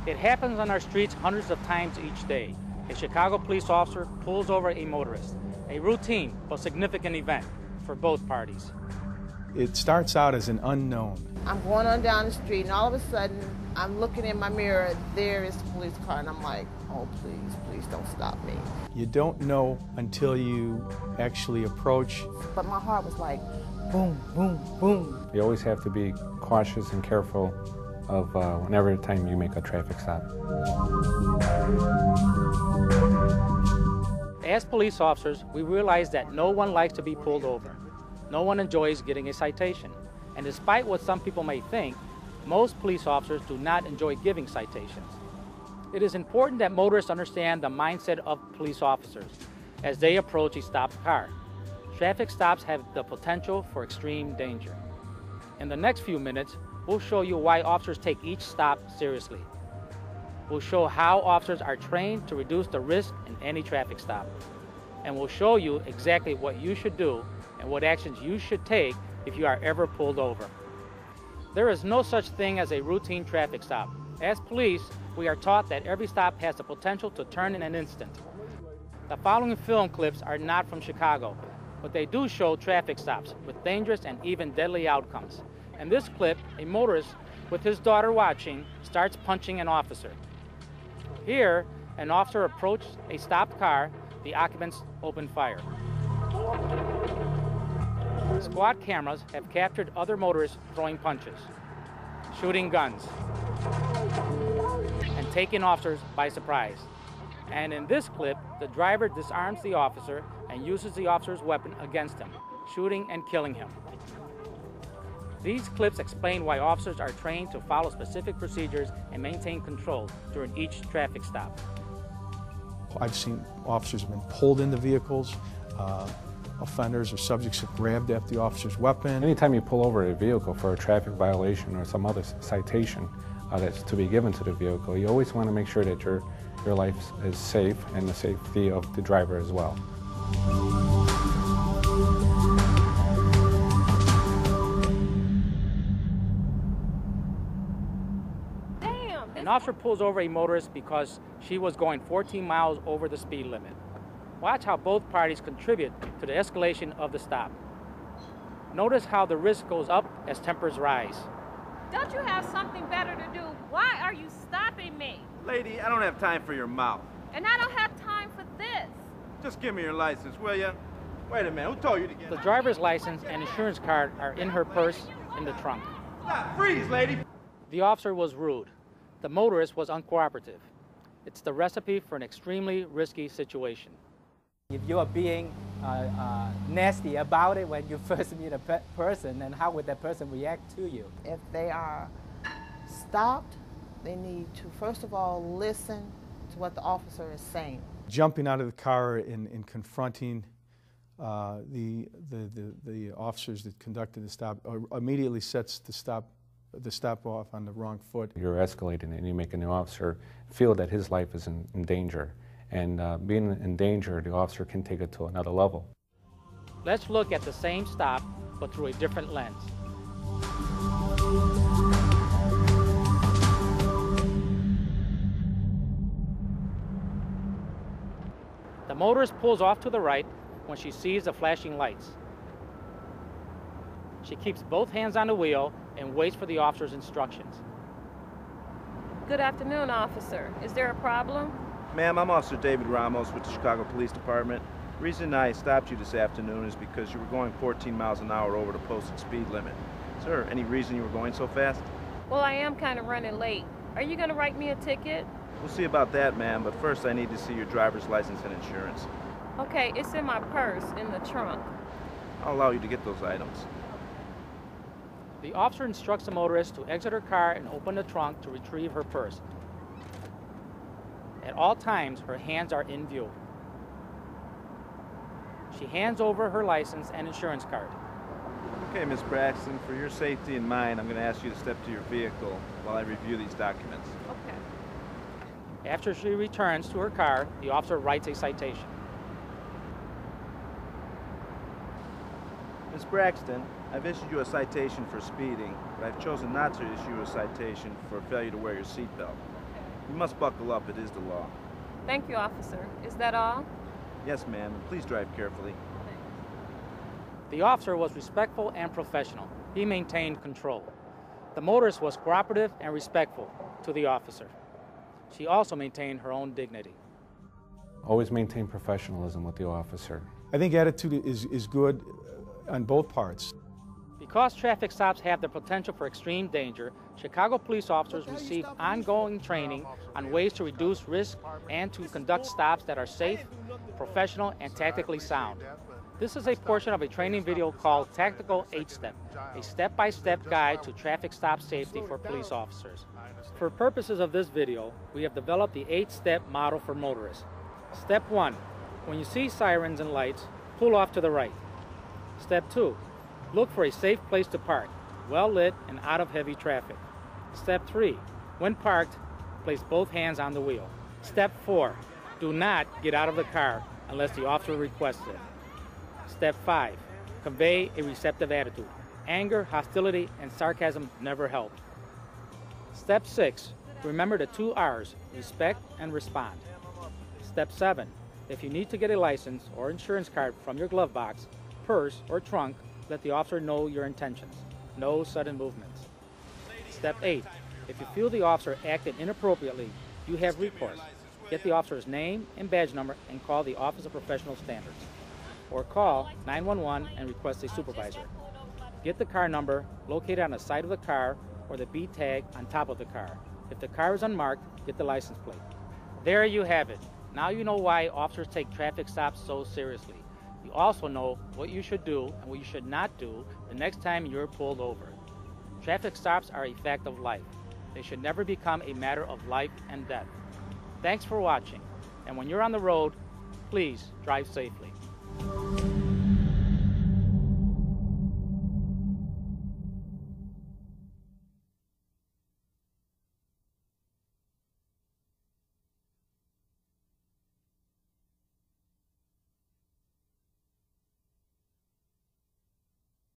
It happens on our streets hundreds of times each day. A Chicago police officer pulls over a motorist, a routine but significant event for both parties. It starts out as an unknown. I'm going on down the street, and all of a sudden, I'm looking in my mirror, there is the police car, and I'm like, oh, please, please don't stop me. You don't know until you actually approach. But my heart was like, boom, boom, boom. You always have to be cautious and careful of whenever time you make a traffic stop. As police officers, we realize that no one likes to be pulled over. No one enjoys getting a citation. And despite what some people may think, most police officers do not enjoy giving citations. It is important that motorists understand the mindset of police officers as they approach a stopped car. Traffic stops have the potential for extreme danger. In the next few minutes, we'll show you why officers take each stop seriously. We'll show how officers are trained to reduce the risk in any traffic stop. And we'll show you exactly what you should do and what actions you should take if you are ever pulled over. There is no such thing as a routine traffic stop. As police, we are taught that every stop has the potential to turn in an instant. The following film clips are not from Chicago, but they do show traffic stops with dangerous and even deadly outcomes. In this clip, a motorist with his daughter watching starts punching an officer. Here, an officer approached a stopped car. The occupants opened fire. Squad cameras have captured other motorists throwing punches, shooting guns, and taking officers by surprise. And in this clip, the driver disarms the officer and uses the officer's weapon against him, shooting and killing him. These clips explain why officers are trained to follow specific procedures and maintain control during each traffic stop. I've seen officers have been pulled into vehicles. Offenders or subjects have grabbed at the officer's weapon. Anytime you pull over a vehicle for a traffic violation or some other citation that's to be given to the vehicle, you always want to make sure that your life is safe and the safety of the driver as well. An officer pulls over a motorist because she was going 14 miles over the speed limit. Watch how both parties contribute to the escalation of the stop. Notice how the risk goes up as tempers rise. Don't you have something better to do? Why are you stopping me? Lady, I don't have time for your mouth. And I don't have time for this. Just give me your license, will ya? Wait a minute, who told you to get The driver's license and insurance card are in her purse in the trunk. Stop, freeze, lady! The officer was rude. The motorist was uncooperative. It's the recipe for an extremely risky situation. If you are being nasty about it when you first meet a person, then how would that person react to you? If they are stopped, they need to, first of all, listen to what the officer is saying. Jumping out of the car and confronting the officers that conducted the stop immediately sets the stop off on the wrong foot. You're escalating and you're making the officer feel that his life is in danger. And being in danger, the officer can take it to another level. Let's look at the same stop, but through a different lens. The motorist pulls off to the right when she sees the flashing lights. She keeps both hands on the wheel and waits for the officer's instructions. Good afternoon, officer. Is there a problem? Ma'am, I'm Officer David Ramos with the Chicago Police Department. The reason I stopped you this afternoon is because you were going 14 miles an hour over the posted speed limit. Sir, any reason you were going so fast? Well, I am kind of running late. Are you going to write me a ticket? We'll see about that, ma'am, but first I need to see your driver's license and insurance. Okay, it's in my purse, in the trunk. I'll allow you to get those items. The officer instructs the motorist to exit her car and open the trunk to retrieve her purse. At all times, her hands are in view. She hands over her license and insurance card. Okay, Miss Braxton, for your safety and mine, I'm going to ask you to step to your vehicle while I review these documents. Okay. After she returns to her car, the officer writes a citation. Miss Braxton, I've issued you a citation for speeding, but I've chosen not to issue you a citation for failure to wear your seatbelt. You must buckle up, it is the law. Thank you, officer. Is that all? Yes, ma'am, and please drive carefully. The officer was respectful and professional. He maintained control. The motorist was cooperative and respectful to the officer. She also maintained her own dignity. Always maintain professionalism with the officer. I think attitude is good on both parts. Because traffic stops have the potential for extreme danger, Chicago police officers receive ongoing training on ways to reduce risk and to conduct stops that are safe, professional, and tactically sound. This is a portion of a training video called Tactical 8-Step, a step-by-step guide to traffic stop safety for police officers. For purposes of this video, we have developed the 8-step model for motorists. Step 1. When you see sirens and lights, pull off to the right. Step 2. Look for a safe place to park, well lit and out of heavy traffic. Step 3. When parked, place both hands on the wheel. Step 4. Do not get out of the car unless the officer requests it. Step 5. Convey a receptive attitude. Anger, hostility, and sarcasm never help. Step 6. Remember the 2 R's, respect and respond. Step 7. If you need to get a license or insurance card from your glove box, purse, or trunk, let the officer know your intentions. No sudden movements. Step 8. If you feel the officer acted inappropriately, you have recourse. Get the officer's name and badge number and call the Office of Professional Standards. Or call 911 and request a supervisor. Get the car number located on the side of the car or the B tag on top of the car. If the car is unmarked, get the license plate. There you have it. Now you know why officers take traffic stops so seriously. You also know what you should do and what you should not do the next time you're pulled over. Traffic stops are a fact of life. They should never become a matter of life and death. Thanks for watching, and when you're on the road, please drive safely.